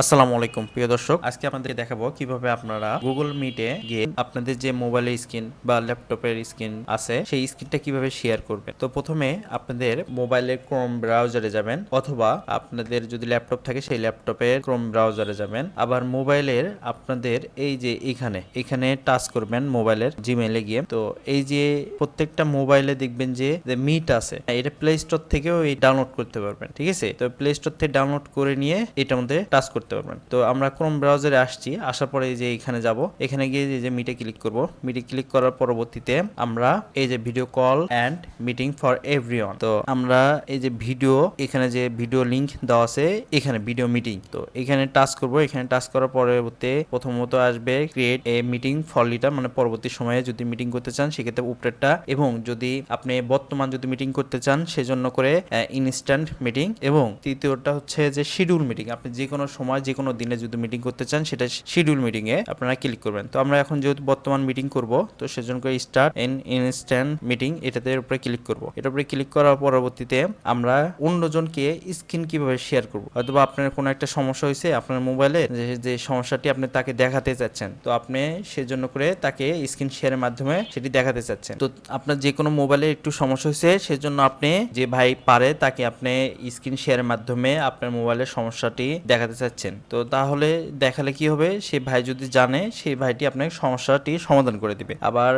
আসসালামু আলাইকুম প্রিয় দর্শক, আজকে আপনাদেরকে দেখাবো কিভাবে আপনারা গুগল মিটে গিয়ে আপনাদের যে মোবাইলের স্ক্রিন বা ল্যাপটপের স্ক্রিন আছে সেই স্ক্রিনটা কিভাবে শেয়ার করবেন। তো প্রথমে আপনাদের মোবাইলের ক্রোম ব্রাউজারে যাবেন, অথবা আপনাদের যদি ল্যাপটপ থাকে সেই ল্যাপটপের ক্রোম ব্রাউজারে যাবেন। আবার মোবাইলের আপনাদের এই যে এখানে টাচ করবেন মোবাইলের জিমেইলে গিয়ে। তো এই যে প্রত্যেকটা মোবাইলে দেখবেন যে মিট আছে, এটা প্লে স্টোর থেকেও এই ডাউনলোড করতে পারবেন, ঠিক আছে। তো প্লে স্টোর থেকে ডাউনলোড করে নিয়ে এটার মধ্যে টাচ করতে পারবেন। তো আমরা ক্রোম ব্রাউজারে আসছি, আসার পরে এই যে এখানে যাব, এখানে গিয়ে এই যে মিটে ক্লিক করব। মিটে ক্লিক করার পরবর্তীতে আমরা এই যে video call and meeting for everyone, তো আমরা এই যে ভিডিও, এখানে যে ভিডিও লিংক দেওয়া আছে, এখানে ভিডিও মিটিং, তো এখানে টাচ করব। এখানে টাচ করার পরবর্তীতে প্রথমত আসবে create a meeting for leader, মানে পরবর্তী সময়ে যদি মিটিং করতে চান সেক্ষেত্রে উপরেরটা, এবং যদি আপনি বর্তমান যদি মিটিং করতে চান সেজন্য করে ইনস্ট্যান্ট মিটিং, এবং তৃতীয়টা হচ্ছে যে শিডিউল মিটিং, আপনি যে কোনো সময় যে কোনো দিনে যদি মিটিং করতে চান সেটা শিডিউল মিটিং এ আপনারা ক্লিক করবেন। তো আমরা এখন যেহেতু বর্তমান মিটিং করব, তো সেজন্য করে স্টার্ট ইনস্ট্যান্ট মিটিং এটাতে উপরে ক্লিক করব। এটার উপরে ক্লিক করার পরবর্তীতে আমরা অন্যজনকে স্ক্রিন কিভাবে শেয়ার করব, অথবা আপনার কোনো একটা সমস্যা হয়েছে আপনার মোবাইলে, যে সমস্যাটি আপনি তাকে দেখাতে চাচ্ছেন, তো আপনি সেজন্য করে তাকে স্ক্রিন শেয়ারের মাধ্যমে সেটি দেখাতে চাচ্ছেন। তো আপনার যে কোনো মোবাইলে একটু সমস্যা হয়েছে, সেজন্য আপনি যে ভাই পারে তাকে আপনি স্ক্রিন শেয়ারের মাধ্যমে আপনার মোবাইলের সমস্যাটি দেখাতে চাচ্ছেন। তো তাহলে দেখালে কি হবে, সেই ভাই যদি জানে, সেই ভাইটি আপনার সমস্যাটি সমাধান করে দিবে। আবার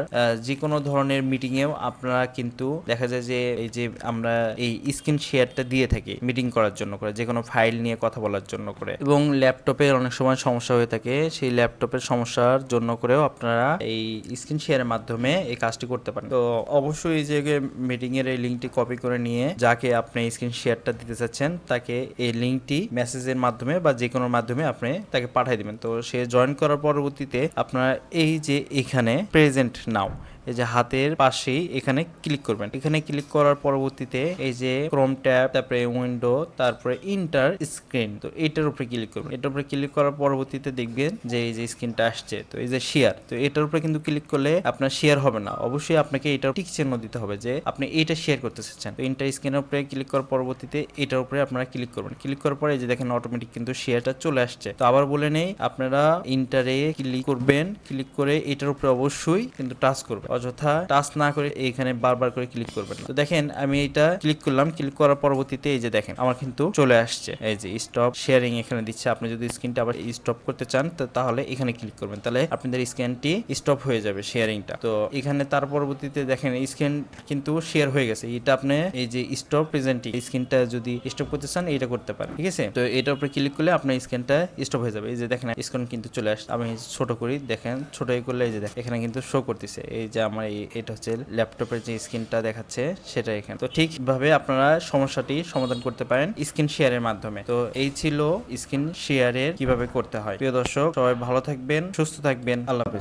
যে কোনো ধরনের মিটিং এও আপনারা কিন্তু দেখা যায় যে এই যে আমরা এই স্ক্রিন শেয়ারটা দিয়ে থাকি মিটিং করার জন্য করে, যে কোনো ফাইল নিয়ে কথা বলার জন্য করে, এবং ল্যাপটপের অনেক সময় সমস্যা হয়ে থাকে, সেই ল্যাপটপের সমস্যার জন্য করেও আপনারা এই স্ক্রিন শেয়ারের মাধ্যমে এই কাজটি করতে পারেন। তো অবশ্যই এই যে মিটিং এর এই লিঙ্কটি কপি করে নিয়ে যাকে আপনি স্ক্রিন শেয়ারটা দিতে চাচ্ছেন তাকে এই লিঙ্কটি মেসেজের মাধ্যমে বা যে কোনো মাধ্যমে আপনি তাকে পাঠিয়ে দিবেন। তো সে জয়েন করার পরবর্তীতে আপনারা এই যে এখানে প্রেজেন্ট নাও, এই যে হাতের পাশেই এখানে ক্লিক করবেন। এখানে ক্লিক করার পরবর্তীতে এই যে ক্রোম ট্যাব, তারপরে উইন্ডো, তারপরে ইন্টার স্ক্রিন, তো এটার উপরে ক্লিক করবেন। এটার উপরে ক্লিক করার পরবর্তীতে দেখবেন যে এই যে স্ক্রিনটা আসছে, তো এই যে শেয়ার, তো এটার উপরে কিন্তু ক্লিক করলে আপনার শেয়ার হবে না, অবশ্যই আপনাকে এটা টিক চিহ্ন দিতে হবে যে আপনি এইটা শেয়ার করতে চাচ্ছেন। তো ইন্টার স্ক্রিনের উপরে ক্লিক করার পরবর্তীতে এটার উপরে আপনারা ক্লিক করবেন। ক্লিক করার পরে এই যে দেখেন অটোমেটিক কিন্তু শেয়ারটা চলে আসছে। তো আবার বলে নেই, আপনারা ইন্টারে ক্লিক করবেন, ক্লিক করে এটার উপরে অবশ্যই কিন্তু টাচ করবেন, অযথা টাচ না করে এইখানে বারবার করে ক্লিক করবেন না। তো দেখেন আমি এটা ক্লিক করলাম, ক্লিক করার পরবর্তীতে এই যে দেখেন আমার কিন্তু চলে আসছে এই যে স্টপ শেয়ারিং এখানে দিচ্ছে। আপনি যদি স্ক্রিনটা আবার স্টপ করতে চান তাহলে এখানে ক্লিক করবেন, তাহলে আপনাদের স্ক্রিনটি স্টপ হয়ে যাবে শেয়ারিংটা। তো এখানে তার পরবর্তীতে দেখেন স্ক্রিন কিন্তু শেয়ার হয়ে গেছে। এটা আপনি এই যে স্টপ প্রেজেন্টিং স্ক্রিনটা যদি স্টপ করতে চান এটা করতে পারেন, ঠিক আছে। তো এটার উপরে ক্লিক করলে আপনার স্ক্রিনটা স্টপ হয়ে যাবে। এই যে দেখেন স্ক্রিন কিন্তু চলে আসছে। আমি ছোট করি, দেখেন ছোট করলে এই যে দেখেন এখানে কিন্তু শো করতেছে এই যে আমার এটা হচ্ছে ল্যাপটপের যে স্ক্রিনটা দেখাচ্ছে সেটা এখানে। তো ঠিকভাবে আপনারা সমস্যাটি সমাধান করতে পারেন স্ক্রিন শেয়ারের মাধ্যমে। তো এই ছিল স্ক্রিন শেয়ারের কিভাবে করতে হয়। প্রিয় দর্শক, সবাই ভালো থাকবেন, সুস্থ থাকবেন, আল্লাহ হাফেজ।